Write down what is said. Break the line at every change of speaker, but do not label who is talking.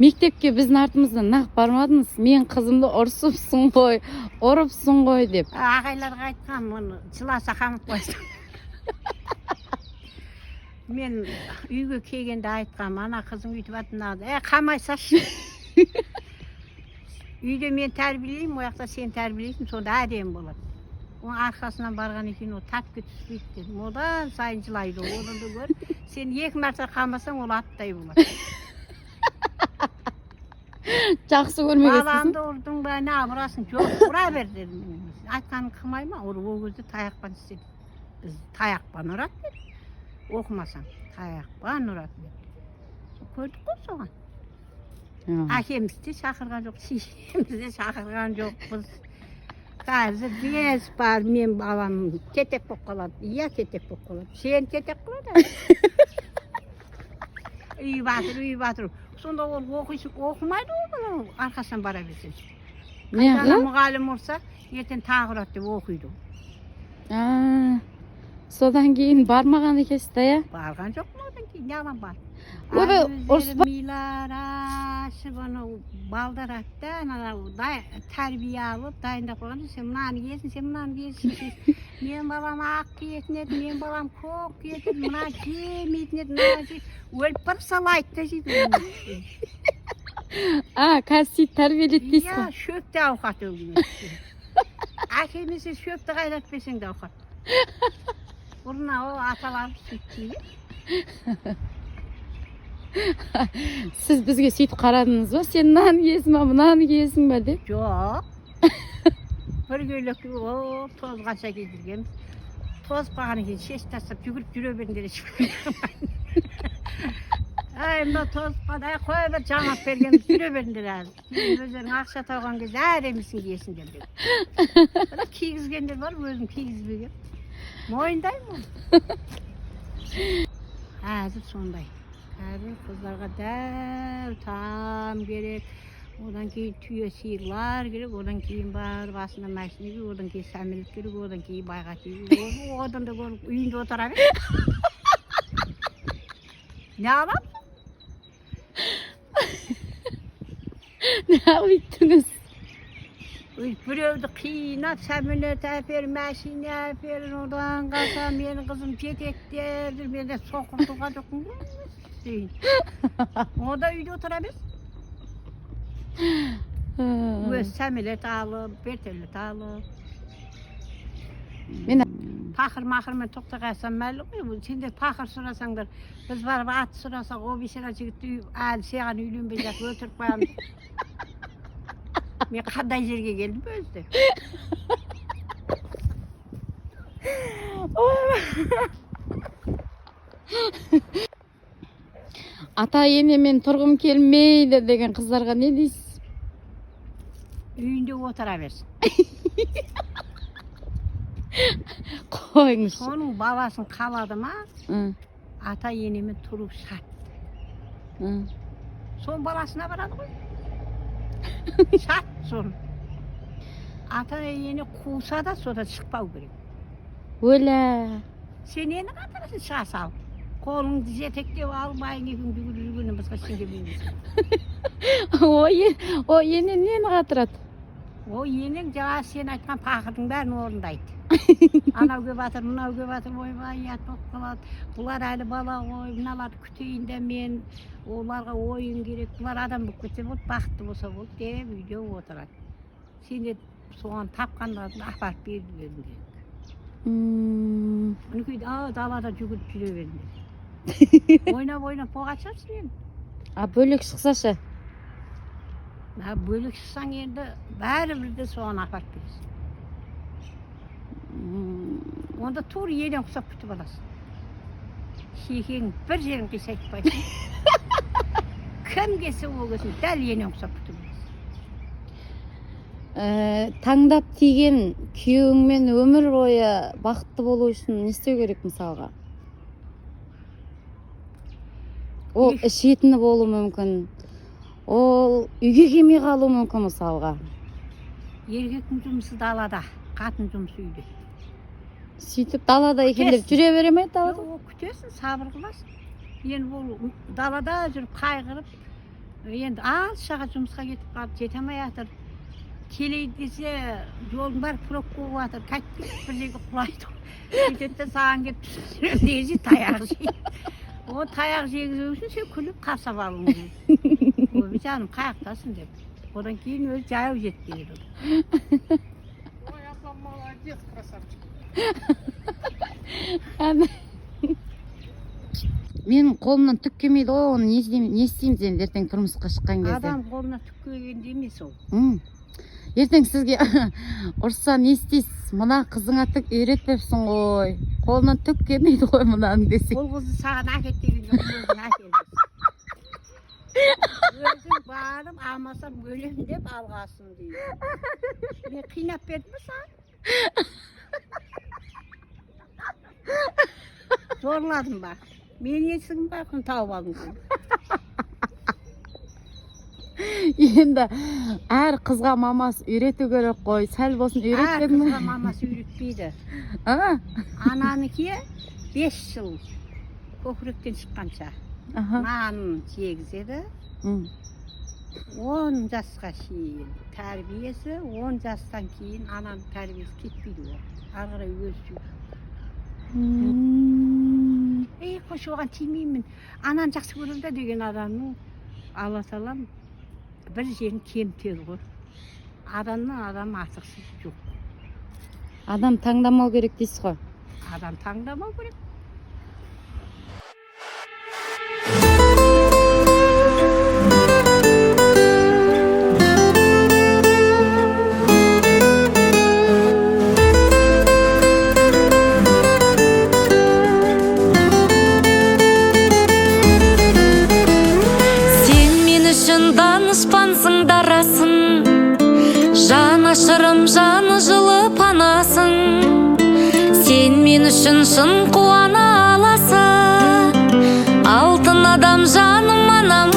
Мектепке біздің артымыздан нақ бармадыңыз. Мен қызымды ұрыпсың ғой деп.
Ағайларға айтқам, оны жыласа қамып қойсын. Мен үйге келгенде айтқам, ана қызым үйтіп атынады. Қамайсашы. Үйде мен тәрбиелеймін, ояқта сен тәрбиелейсің, сонда әдем болады. Оның арқасынан барған екен, ол тапке түспейді дедім. Одан сайын жылайды, одан да көр. Сен 2 мәрте қамасаң, ол аттай болады.
Жақсы көрмегенсің.
Баламды ұрдың ба, не ұрасың? Жоқ, ұра бер дедім. Айтқанын қылмай ма? Ол кезде таяқпан істеді. Біз таяқпан ұрады деді. Оқымасаң, таяқпан ұрады деді. Көрдік қой соған. Әкеміз де шақырған жоқ, шешеміз де шақырған жоқпыз. Қазір без бар, мен балам кетек болып қалады. Иә, кетек болып қалады. Сен кетек қылады. Үй батыр. Сонда ол оқымайды ол, арқасынан бара берсен. Қайтана мұғалім ұрса, ертең тағы ұрады деп оқиды.
Содан кейін бармаған екенсіз да, я?
Барған жоқ му одан кейін, яғын бар.
Ұрыспа.
Милар ашып, балдар атты, тәрбие алып, дайындап қойған. Сен мұнаны киесің. Мен балам ақ киетін еді, мен балам көк киетін, мұна жемейтін еді, мұна жемейтін. Өліп барып сала айтты жейді.
Қазір сөйтіп тәрбиеледі дейсің.
Иә, шөпті ауқат өлген. Әкемесе шөпті қайрат берсең де ауқат. Бұрына о аталар сөйтті.
Сіз бізге сөйтіп қарадыңыз ба? Сен нан киесің ба, мұнаны киесің ба деп?
Жоқ. Бір көйлек тозғанша кидіргенбіз. Тозып қалғаннан кейін шеш тастап жүгіріп жүре беріңдер мына тозып қалды, қоя бер жаңалық бергенбіз, жүре беріңдер әлі. Өздерің ақша тауған кезде әремісін киесіңдер деп. Кигізгендер бар, өзім кигізбеген. Мойындаймын. Әзір сондай. Әзір қыздарға дәу там керек. Одан кейін түйе сиырлар керек, одан кейін бар басына машина керек, одан кейін самолет керек, одан кейін байға керек. Одан да көріп үйінде отыра бер. Не алам?
Не алыйттыңыз?
Біреуді қиынап, самолет әпер, машина әпер, одан қалса менің қызым жетектерді, мен де соқыртуға жоқпын. Ода үйде отыра бер. Өз самолет алып, вертолет алып. Пақыр-мақырмен тоқтағайсам мәлі ғой. Сендер пақыр сұрасаңдар, біз барып ат сұрасақ, о бейшара жігітті әлі саған үйленбей жатып өлтіріп қоямыз. Мен қандай жерге келдім өзді.
Ата енемен тұрғым келмейді деген қыздарға не дейсіз?
Үйінде отыра берсін.
Қойыңыз.
Соның баласын қалады ма, ата енемен тұру шарт. Соның баласына барады ғой. Шарт соның. Ата ене қуса да содан шықпау керек.
Өлә.
Сен ені қатырасың шыға салып. Қолыңды жетектеп алып, айын екің жүгіргеннен басқа ештеңе білмейсің.
О ене нені қатырады?
О енең жаңа сен айтқан пақырдың бәрін орындайды. Анауге батыр, мынауге батыр, ойбай, ұят болып қалады. Бұлар әлі бала ғой, мыналарды күтейін де мен, оларға ойын керек, бұлар адам болып кетсе болды, бақытты болса болды деп үйде отырады. Сен де соған тапқандарын апарып беріп беріңдер. Үнкейді, далада жүгіріп жүре беріңдер. Ойнап боғатшарсың енді.
Бөлек шықсашы?
Бөлек шықсаң енді бәрі бірде соған апарып бересің. Онда тур енең құсап күтіп аласың. Шекең бір жерін қисайтпайсың. Кім келсе ол келсін, дәл енең құсап күтіп аласың.
Таңдап тиген күйеуіңмен өмір бойы бақытты болу үшін не істеу керек мысалға? Ол ішетіні болу мүмкін. Ол үйге келмей қалу мүмкін мысалға.
Еркектің жұмысы далада, қатын жұмысы үйде.
Сөйтіп далада екендер жүре бере ме далада?
Күтесің, сабыр қыласың. Енді ол далада жүріп қайғырып, Енді алшаға жұмысқа кетіп қалып жете алмай жатыр. Келейін десе жолың бар, пробка болып жатыр. Қайтып бір жерге құлайды. Сөйтеді де саған келіп түсірем дегенше таяқ жейді. О таяқ жегізу үшін сен күліп қарсап алуың керек. Ой жаным қаяқтасың деп. Одан кейін өзі жаяу жетті дейді.
Ой, апам молодец, красавчик.
Менің қолымнан түк келмейді ғой, оны не істейміз енді ертең тұрмысқа шыққан кезде.
Адам қолына түк келгенде емес ол.
Ертең сізге ұрса не істейсіз? Мына қызыңа түк үйретпепсің ғой. Қолынан түк келмейді ғой мынаның десең.
Ол қызды саған әкет деген жоқ, өзің әкелесің. Өзің барып алмасам өлем деп алғасын дейді. Мен қинап бердім ба саған? Зорладым ба? Мен есігім бар, күн тауып алдым.
Енді әр қызға мамасы үйрету керек қой. Сәл болсын
Әр
үйретпедің
қызға
ме?
мамасы үйретпейді.
А?
Ананыке 5 жыл көкіректен шыққанша нанын жегізеді. 10 жасқа шейін тәрбиесі, 10 жастан кейін ананың тәрбиесі кетпейді ол. Ары қарай өзі жүреді. Қош оған тимеймін. Ананы жақсы көремін да деген адамның Алла тағалам бір жерін кемтер ғой. Адамның адам артықсыз жоқ.
Адам таңдамау керек дейсіз ғой.
Адам таңдамау керек.
Данышпансың дарасың, жан ашырым жаны жылы панасың. Сен мен үшін шын қуана аласың, алтын адам жаным анам